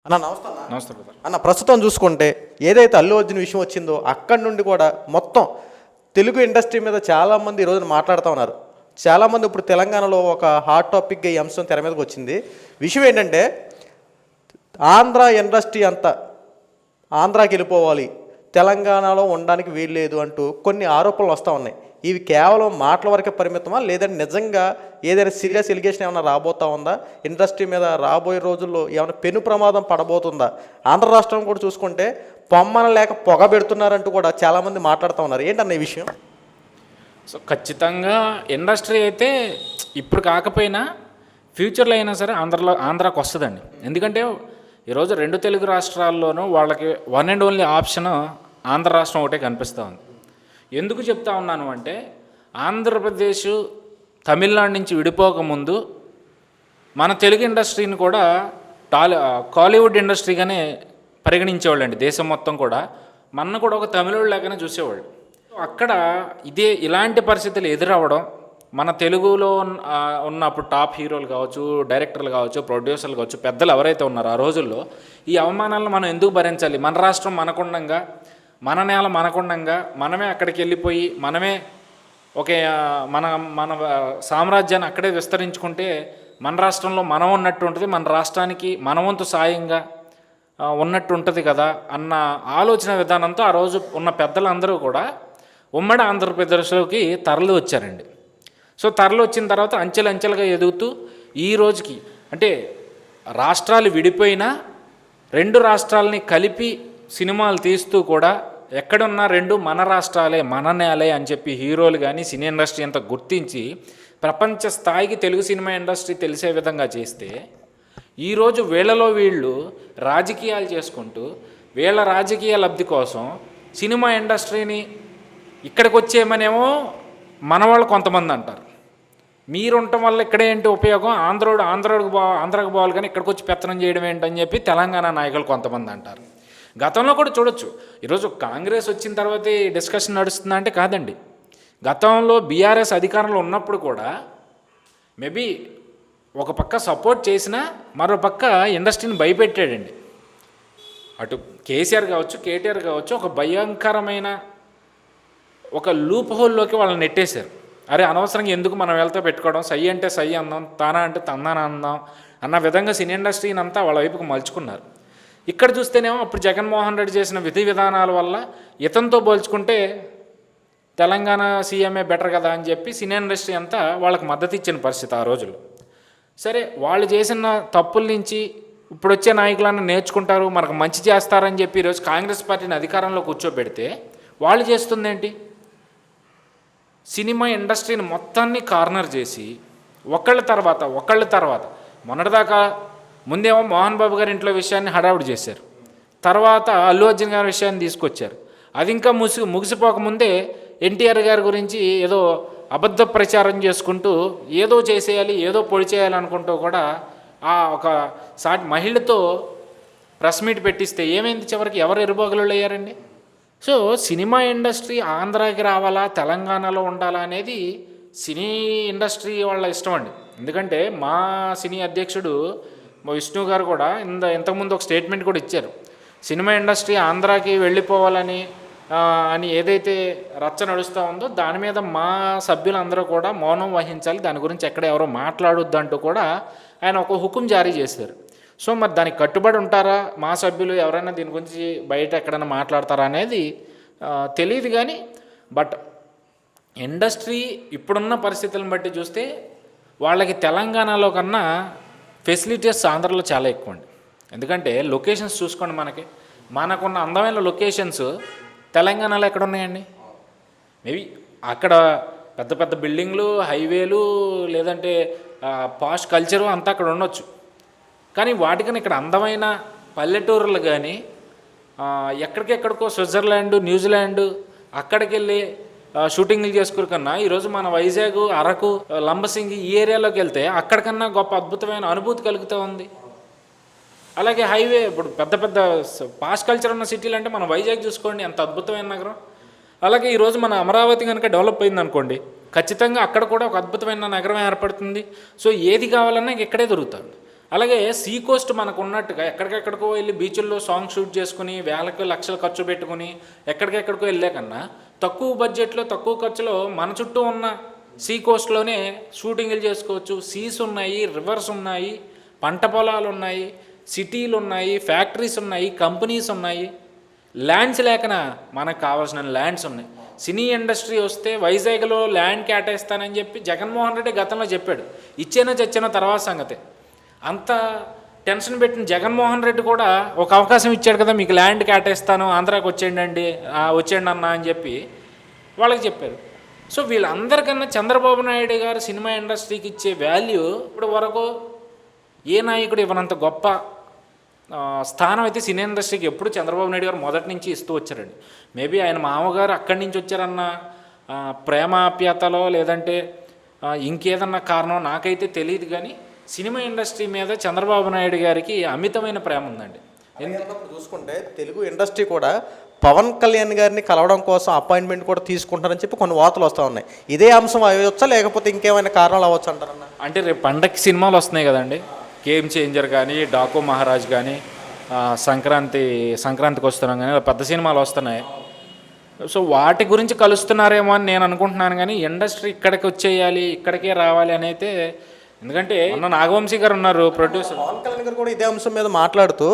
అన్న నమస్తే అన్న. నమస్తే బ్రదర్. అన్న ప్రస్తుతం చూసుకుంటే ఏదైతే అల్లు అర్జున్ విషయం వచ్చిందో అక్కడి నుండి కూడా మొత్తం తెలుగు ఇండస్ట్రీ మీద చాలామంది ఈ రోజున మాట్లాడుతూ ఉన్నారు. చాలామంది ఇప్పుడు తెలంగాణలో ఒక హాట్ టాపిక్గా ఈ అంశం తెర మీదకి వచ్చింది. విషయం ఏంటంటే ఆంధ్ర ఇండస్ట్రీ అంతా ఆంధ్రాకి వెళ్ళిపోవాలి, తెలంగాణలో ఉండడానికి వీల్లేదు అంటూ కొన్ని ఆరోపణలు వస్తూ ఉన్నాయి. ఇవి కేవలం మాటల వరకే పరిమితమా, లేదంటే నిజంగా ఏదైనా సీరియస్ ఎలిగేషన్ ఏమైనా రాబోతా ఉందా? ఇండస్ట్రీ మీద రాబోయే రోజుల్లో ఏమైనా పెను ప్రమాదం పడబోతుందా? ఆంధ్ర రాష్ట్రం కూడా చూసుకుంటే పొమ్మన లేక పొగ పెడుతున్నారంటూ కూడా చాలామంది మాట్లాడుతూ ఉన్నారు. ఏంటన్న ఈ విషయం? సో ఖచ్చితంగా ఇండస్ట్రీ అయితే ఇప్పుడు కాకపోయినా ఫ్యూచర్లో అయినా సరే ఆంధ్రాకి వస్తుందండి. ఎందుకంటే ఈరోజు రెండు తెలుగు రాష్ట్రాల్లోనూ వాళ్ళకి one and only option Andhra రాష్ట్రం ఒకటే కనిపిస్తూ ఉంది. ఎందుకు చెప్తా ఉన్నాను అంటే ఆంధ్రప్రదేశ్ తమిళనాడు నుంచి విడిపోకముందు మన తెలుగు ఇండస్ట్రీని కూడా కాలీవుడ్ ఇండస్ట్రీగానే పరిగణించేవాళ్ళండి. దేశం మొత్తం కూడా మన కూడా ఒక తమిళోడు లాగానే చూసేవాళ్ళు. అక్కడ ఇలాంటి పరిస్థితులు ఎదురవ్వడం, మన తెలుగులో ఉన్నప్పుడు టాప్ హీరోలు కావచ్చు, డైరెక్టర్లు కావచ్చు, ప్రొడ్యూసర్లు కావచ్చు, పెద్దలు ఎవరైతే ఉన్నారో ఆ రోజుల్లో ఈ అవమానాలను మనం ఎందుకు భరించాలి? మన రాష్ట్రం మనకుండంగా, మన నేల మనకుండంగా, మనమే అక్కడికి వెళ్ళిపోయి మనమే మన మన సామ్రాజ్యాన్ని అక్కడే విస్తరించుకుంటే మన రాష్ట్రంలో మనం ఉన్నట్టు ఉంటుంది, మన రాష్ట్రానికి మన వంతు సాయంగా ఉన్నట్టు ఉంటుంది కదా అన్న ఆలోచన విధానంతో ఆ రోజు ఉన్న పెద్దలందరూ కూడా ఉమ్మడి ఆంధ్రప్రదేశ్లోకి తరలి వచ్చారండి. సో తరలి వచ్చిన తర్వాత అంచెలంచెలుగా ఎదుగుతూ ఈ రోజుకి అంటే రాష్ట్రాలు విడిపోయినా రెండు రాష్ట్రాలని కలిపి సినిమాలు తీస్తూ కూడా ఎక్కడున్నా రెండు మన రాష్ట్రాలే, మన నేలే అని చెప్పి హీరోలు కానీ సినీ ఇండస్ట్రీ అంతా గుర్తించి ప్రపంచ స్థాయికి తెలుగు సినిమా ఇండస్ట్రీ తెలిసే విధంగా చేస్తే ఈరోజు వీళ్ళలో వీళ్ళు రాజకీయాలు చేసుకుంటూ వీళ్ళ రాజకీయ లబ్ధి కోసం సినిమా ఇండస్ట్రీని ఇక్కడికి వచ్చేయమనేమో మన వాళ్ళు కొంతమంది అంటారు. మీరు ఉండటం వల్ల ఇక్కడ ఏంటి ఉపయోగం, ఆంధ్రాకు పోవాలి కానీ ఇక్కడికి వచ్చి పెత్తనం చేయడం ఏంటని చెప్పి తెలంగాణ నాయకులు కొంతమంది అంటారు. గతంలో కూడా చూడొచ్చు. ఈరోజు కాంగ్రెస్ వచ్చిన తర్వాత ఈ డిస్కషన్ నడుస్తుందా అంటే కాదండి. గతంలో బీఆర్ఎస్ అధికారంలో ఉన్నప్పుడు కూడా మేబీ ఒక పక్క సపోర్ట్ చేసినా మరో పక్క ఇండస్ట్రీని భయపెట్టాడండి. అటు కేసీఆర్ కావచ్చు, కేటీఆర్ కావచ్చు, ఒక భయంకరమైన ఒక లూప్ హోల్లోకి వాళ్ళని నెట్టేశారు. అరే అనవసరంగా ఎందుకు మనం వెళ్తే పెట్టుకోవడం, సై అంటే సై అందాం, తానా అంటే తందాన అందాం అన్న విధంగా సినీ ఇండస్ట్రీని అంతా వాళ్ళ వైపుకు మలుచుకున్నారు. ఇక్కడ చూస్తేనేమో అప్పుడు జగన్మోహన్ రెడ్డి చేసిన విధి విధానాల వల్ల ఇతనితో పోల్చుకుంటే తెలంగాణ సీఎంఏ బెటర్ కదా అని చెప్పి సినీ ఇండస్ట్రీ అంతా వాళ్ళకి మద్దతు ఇచ్చిన పరిస్థితి ఆ రోజుల్లో. సరే వాళ్ళు చేసిన తప్పుల నుంచి ఇప్పుడు వచ్చే నాయకులను నేర్చుకుంటారు, మనకు మంచి చేస్తారని చెప్పి ఈరోజు కాంగ్రెస్ పార్టీని అధికారంలో కూర్చోబెడితే వాళ్ళు చేస్తుందేంటి? సినిమా ఇండస్ట్రీని మొత్తాన్ని కార్నర్ చేసి ఒకళ్ళ తర్వాత మొన్నటిదాకా ముందేమో మోహన్ బాబు గారి ఇంట్లో విషయాన్ని హడావుడి చేశారు, తర్వాత అల్లు అర్జున్ గారి విషయాన్ని తీసుకొచ్చారు. అది ఇంకా ముగిసిపోకముందే ఎన్టీఆర్ గారి గురించి ఏదో అబద్ధ ప్రచారం చేసుకుంటూ ఏదో చేసేయాలి, ఏదో పొడి చేయాలనుకుంటూ కూడా ఆ ఒక సాటి మహిళతో ప్రెస్ మీట్ పెట్టిస్తే ఏమైంది? చివరికి ఎవరు ఎరుబోగలు అయ్యారండి? సో సినిమా ఇండస్ట్రీ ఆంధ్రాకి రావాలా, తెలంగాణలో ఉండాలా అనేది సినీ ఇండస్ట్రీ వాళ్ళ ఇష్టం అండి. ఎందుకంటే మా సినీ అధ్యక్షుడు మా విష్ణు గారు కూడా ఇంతకుముందు ఒక స్టేట్మెంట్ కూడా ఇచ్చారు. సినిమా ఇండస్ట్రీ ఆంధ్రాకి వెళ్ళిపోవాలని అని ఏదైతే రచ్చ నడుస్తూ ఉందో దాని మీద మా సభ్యులందరూ కూడా మౌనం వహించాలి, దాని గురించి ఎక్కడ ఎవరో మాట్లాడొద్దంటూ కూడా ఆయన ఒక హుకుం జారీ చేశారు. సో మరి దానికి కట్టుబడి ఉంటారా మా సభ్యులు, ఎవరైనా దీని గురించి బయట ఎక్కడైనా మాట్లాడతారా అనేది తెలియదు. కానీ బట్ ఇండస్ట్రీ ఇప్పుడున్న పరిస్థితులను బట్టి చూస్తే వాళ్ళకి తెలంగాణలో కన్నా ఫెసిలిటీస్ ఆంధ్రలో చాలా ఎక్కువ అండి. ఎందుకంటే లొకేషన్స్ చూసుకోండి, మనకున్న అందమైన లొకేషన్స్ తెలంగాణలో ఎక్కడ ఉన్నాయండి? మేబీ అక్కడ పెద్ద పెద్ద బిల్డింగ్లు, హైవేలు, లేదంటే పాష్ కల్చరు అంతా అక్కడ ఉండొచ్చు. కానీ వాటికన్నా ఇక్కడ అందమైన పల్లెటూరులు కానీ ఎక్కడికెక్కడికో స్విట్జర్లాండ్, న్యూజిలాండ్ అక్కడికి వెళ్ళి షూటింగ్లు చేసుకునే కన్నా ఈరోజు మన వైజాగ్, అరకు, లంబసింగి ఈ ఏరియాలోకి వెళ్తే అక్కడికన్నా గొప్ప అద్భుతమైన అనుభూతి కలుగుతూ ఉంది. అలాగే హైవే ఇప్పుడు పెద్ద పెద్ద పాష్ కల్చర్ ఉన్న సిటీలు అంటే మన వైజాగ్ చూసుకోండి, ఎంత అద్భుతమైన నగరం. అలాగే ఈరోజు మన అమరావతి కనుక డెవలప్ అయింది అనుకోండి, ఖచ్చితంగా అక్కడ కూడా ఒక అద్భుతమైన నగరం ఏర్పడుతుంది. సో ఏది కావాలన్నా ఇక్కడే దొరుకుతుంది. అలాగే సీ కోస్ట్ మనకు ఉన్నట్టుగా ఎక్కడికెక్కడికో వెళ్ళి బీచ్ల్లో సాంగ్ షూట్ చేసుకుని వేలకు లక్షలు ఖర్చు పెట్టుకుని ఎక్కడికెక్కడికో వెళ్ళే కన్నా తక్కువ బడ్జెట్లో తక్కువ ఖర్చులో మన చుట్టూ ఉన్న సీ కోస్ట్లోనే షూటింగ్లు చేసుకోవచ్చు. సీస్ ఉన్నాయి, రివర్స్ ఉన్నాయి, పంట పొలాలు ఉన్నాయి, సిటీలు ఉన్నాయి, ఫ్యాక్టరీస్ ఉన్నాయి, కంపెనీస్ ఉన్నాయి. ల్యాండ్స్ లేకన మనకు కావాల్సిన ల్యాండ్స్ ఉన్నాయి. సినీ ఇండస్ట్రీ వస్తే వైజాగ్లో ల్యాండ్ కేటాయిస్తానని చెప్పి జగన్మోహన్ రెడ్డి గతంలో చెప్పాడు. ఇచ్చేనా చచ్చిన తర్వాత సంగతే. అంత టెన్షన్ పెట్టిన జగన్మోహన్ రెడ్డి కూడా ఒక అవకాశం ఇచ్చాడు కదా, మీకు ల్యాండ్ కేటాయిస్తాను, ఆంధ్రాకి వచ్చేయండి అన్న అని చెప్పి వాళ్ళకి చెప్పారు. సో వీళ్ళందరికన్నా చంద్రబాబు నాయుడు గారు సినిమా ఇండస్ట్రీకి ఇచ్చే వాల్యూ ఇప్పుడు వరకు ఏ నాయకుడు ఇవ్వనంత గొప్ప స్థానం అయితే సినీ ఇండస్ట్రీకి ఎప్పుడు చంద్రబాబు నాయుడు గారు మొదటి నుంచి ఇస్తూ వచ్చారండి. మేబీ ఆయన మామగారు అక్కడి నుంచి వచ్చారన్న ప్రేమాప్యతలో లేదంటే ఇంకేదన్నా కారణం నాకైతే తెలియదు, కానీ సినిమా ఇండస్ట్రీ మీద చంద్రబాబు నాయుడు గారికి అమితమైన ప్రేమ ఉందండి. చూసుకుంటే తెలుగు ఇండస్ట్రీ కూడా పవన్ కళ్యాణ్ గారిని కలవడం కోసం అపాయింట్మెంట్ కూడా తీసుకుంటారని చెప్పి కొన్ని వార్తలు వస్తూ ఉన్నాయి. ఇదే అంశం అవ్వచ్చా లేకపోతే ఇంకేమైనా కారణాలు అవ్వచ్చు అంటారన్న? అంటే రేపు పండగకి సినిమాలు వస్తున్నాయి కదండి, గేమ్ చేంజర్ కానీ, డాకు మహారాజ్ కానీ, సంక్రాంతికి వస్తున్నాం కానీ పెద్ద సినిమాలు వస్తున్నాయి. సో వాటి గురించి కలుస్తున్నారేమో అని నేను అనుకుంటున్నాను. కానీ ఇండస్ట్రీ ఇక్కడికి వచ్చేయాలి, ఇక్కడికే రావాలి అని అయితే, ఎందుకంటే మొన్న నాగవంశీ గారు ఉన్నారు ప్రొడ్యూసర్, పవన్ కళ్యాణ్ గారు కూడా ఇదే అంశం మీద మాట్లాడుతూ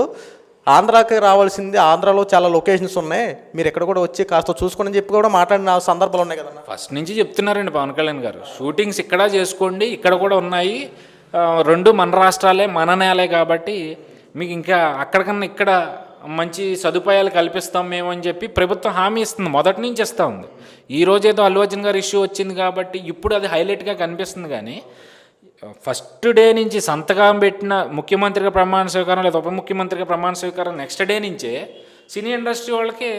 ఆంధ్రాకి రావాల్సింది, ఆంధ్రాలో చాలా లొకేషన్స్ ఉన్నాయి, మీరు ఎక్కడ కూడా వచ్చి కాస్త చూసుకొని చెప్పి కూడా మాట్లాడిన సందర్భాలు ఉన్నాయి కదా. ఫస్ట్ నుంచి చెప్తున్నారండి పవన్ కళ్యాణ్ గారు, షూటింగ్స్ ఇక్కడ చేసుకోండి, ఇక్కడ కూడా ఉన్నాయి, రెండు మన రాష్ట్రాలే మన నేలే కాబట్టి మీకు ఇంకా అక్కడికన్నా ఇక్కడ మంచి సదుపాయాలు కల్పిస్తాం మేము అని చెప్పి ప్రభుత్వం హామీ ఇస్తుంది, మొదటి నుంచి ఇస్తూ ఉంది. ఈరోజు ఏదో అల్లు అర్జున్ గారు ఇష్యూ వచ్చింది కాబట్టి ఇప్పుడు అది హైలైట్గా కనిపిస్తుంది, కానీ ఫస్ట్ డే నుంచి సంతకం పెట్టిన ముఖ్యమంత్రిగా ప్రమాణ స్వీకారం లేదా ఉప ముఖ్యమంత్రిగా ప్రమాణ స్వీకారం నెక్స్ట్ డే నుంచే సినీ ఇండస్ట్రీ వాళ్ళకి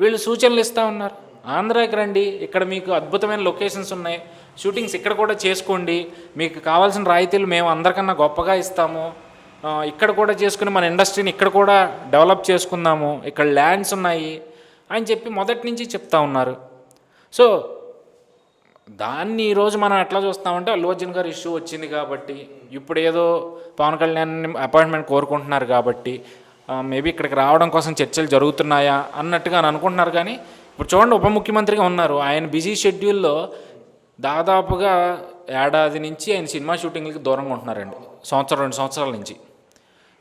వీళ్ళు సూచనలు ఇస్తూ ఉన్నారు. ఆంధ్రాకి రండి, ఇక్కడ మీకు అద్భుతమైన లొకేషన్స్ ఉన్నాయి, షూటింగ్స్ ఇక్కడ కూడా చేసుకోండి, మీకు కావాల్సిన రాయితీలు మేము అందరికన్నా గొప్పగా ఇస్తాము, ఇక్కడ కూడా చేసుకుని మన ఇండస్ట్రీని ఇక్కడ కూడా డెవలప్ చేసుకుందాము, ఇక్కడ ల్యాండ్స్ ఉన్నాయి అని చెప్పి మొదటి నుంచి చెప్తా ఉన్నారు. సో దాన్ని ఈరోజు మనం ఎట్లా చూస్తామంటే అల్లు అర్జున్ గారు ఇష్యూ వచ్చింది కాబట్టి ఇప్పుడు ఏదో పవన్ కళ్యాణ్ అపాయింట్మెంట్ కోరుకుంటున్నారు కాబట్టి మేబీ ఇక్కడికి రావడం కోసం చర్చలు జరుగుతున్నాయా అన్నట్టుగా అనుకుంటున్నారు. కానీ ఇప్పుడు చూడండి, ఉప ముఖ్యమంత్రిగా ఉన్నారు, ఆయన బిజీ షెడ్యూల్లో దాదాపుగా ఏడాది నుంచి ఆయన సినిమా షూటింగ్లకి దూరంగా ఉంటున్నారండి, 2 సంవత్సరాల నుంచి.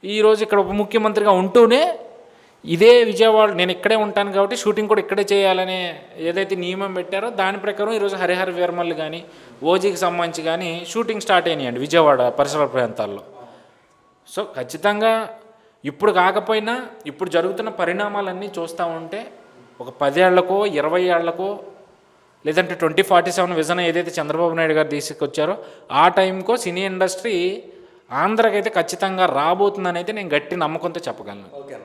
ఈరోజు ఇక్కడ ఉప ముఖ్యమంత్రిగా ఉంటూనే ఇదే విజయవాడ నేను ఇక్కడే ఉంటాను కాబట్టి షూటింగ్ కూడా ఇక్కడే చేయాలనే ఏదైతే నియమం పెట్టారో దాని ప్రకారం ఈరోజు హరిహర వీరమల్లు కానీ ఓజీకి సంబంధించి కానీ షూటింగ్ స్టార్ట్ అయినాయండి విజయవాడ పరిసర ప్రాంతాల్లో. సో ఖచ్చితంగా ఇప్పుడు కాకపోయినా ఇప్పుడు జరుగుతున్న పరిణామాలన్నీ చూస్తూ ఉంటే ఒక 10 ఏళ్లకో 20 ఏళ్లకో లేదంటే 2047 విజన్ ఏదైతే చంద్రబాబు నాయుడు గారు తీసుకొచ్చారో ఆ టైంకో సినీ ఇండస్ట్రీ ఆంధ్రాకైతే ఖచ్చితంగా రాబోతుందని అయితే నేను గట్టి నమ్మకంతో చెప్పగలను. ఓకే.